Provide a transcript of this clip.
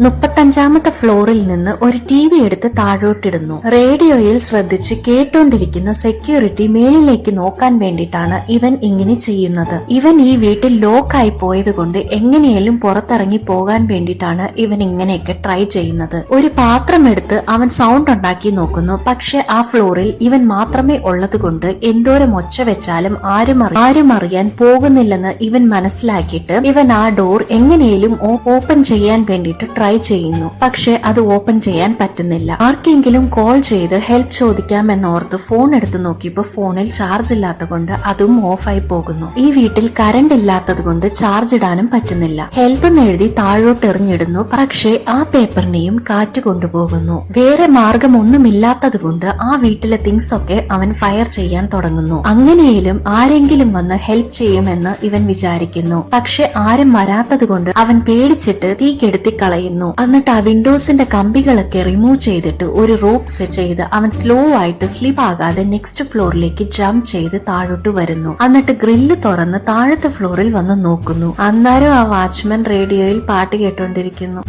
35ാമത്തെ ഫ്ലോറിൽ നിന്ന് ഒരു TV എടുത്ത് താഴോട്ടിടുന്നു. റേഡിയോയിൽ ശ്രദ്ധിച്ച് കേട്ടോണ്ടിരിക്കുന്ന സെക്യൂരിറ്റി മേളിലേക്ക് നോക്കാൻ വേണ്ടിയിട്ടാണ് ഇവൻ ഇങ്ങനെ ചെയ്യുന്നത്. ഇവൻ ഈ വീട്ടിൽ ലോക്കായി പോയത് കൊണ്ട് എങ്ങനെയും പുറത്തിറങ്ങി പോകാൻ വേണ്ടിയിട്ടാണ് ഇവൻ ഇങ്ങനെയൊക്കെ ട്രൈ ചെയ്യുന്നത്. ഒരു പാത്രം എടുത്ത് അവൻ സൗണ്ട് ഉണ്ടാക്കി നോക്കുന്നു. പക്ഷെ ആ ഫ്ലോറിൽ ഇവൻ മാത്രമേ ഉള്ളത് കൊണ്ട് എന്തോരം ഒച്ച വെച്ചാലും ആരും അറിയാൻ പോകുന്നില്ലെന്ന് ഇവൻ മനസ്സിലാക്കിയിട്ട് ഇവൻ ആ ഡോർ എങ്ങനെയും ഓപ്പൺ ചെയ്യാൻ വേണ്ടിയിട്ട് ട്രൈ ചെയ്യുന്നു. പക്ഷെ അത് ഓപ്പൺ ചെയ്യാൻ പറ്റുന്നില്ല. ആർക്കെങ്കിലും കോൾ ചെയ്ത് ഹെൽപ്പ് ചോദിക്കാമെന്നോർത്ത് ഫോൺ എടുത്ത് നോക്കിയപ്പോ ഫോണിൽ ചാർജ് ഇല്ലാത്ത കൊണ്ട് അതും ഓഫായി പോകുന്നു. ഈ വീട്ടിൽ കറണ്ട് ഇല്ലാത്തത് കൊണ്ട് ചാർജ് ഇടാനും പറ്റുന്നില്ല. ഹെൽപ്പ് എന്ന് എഴുതി താഴോട്ട് എറിഞ്ഞിടുന്നു. പക്ഷെ ആ പേപ്പറിനെയും കാറ്റ് കൊണ്ടുപോകുന്നു. വേറെ മാർഗമൊന്നുമില്ലാത്തത് കൊണ്ട് ആ വീട്ടിലെ തിങ്സ് ഒക്കെ അവൻ ഫയർ ചെയ്യാൻ തുടങ്ങുന്നു. അങ്ങനെയും ആരെങ്കിലും വന്ന് ഹെൽപ്പ് ചെയ്യുമെന്ന് ഇവൻ വിചാരിക്കുന്നു. പക്ഷെ ആരും വരാത്തത് കൊണ്ട് അവൻ പേടിച്ചിട്ട് തീ കെടുത്തി കളയുന്നു. എന്നിട്ട് ആ വിൻഡോസിന്റെ കമ്പികളൊക്കെ റിമൂവ് ചെയ്തിട്ട് ഒരു റോപ്പ് സെറ്റ് ചെയ്ത് അവൻ സ്ലോ ആയിട്ട് സ്ലിപ്പ് ആകാതെ നെക്സ്റ്റ് ഫ്ലോറിലേക്ക് ജംപ് ചെയ്ത് താഴോട്ട് വരുന്നു. എന്നിട്ട് ഗ്രില്ല് തുറന്ന് താഴത്തെ ഫ്ലോറിൽ വന്ന് നോക്കുന്നു. അന്നേരം ആ വാച്ച്മാൻ റേഡിയോയിൽ പാട്ട് കേട്ടോണ്ടിരിക്കുന്നു.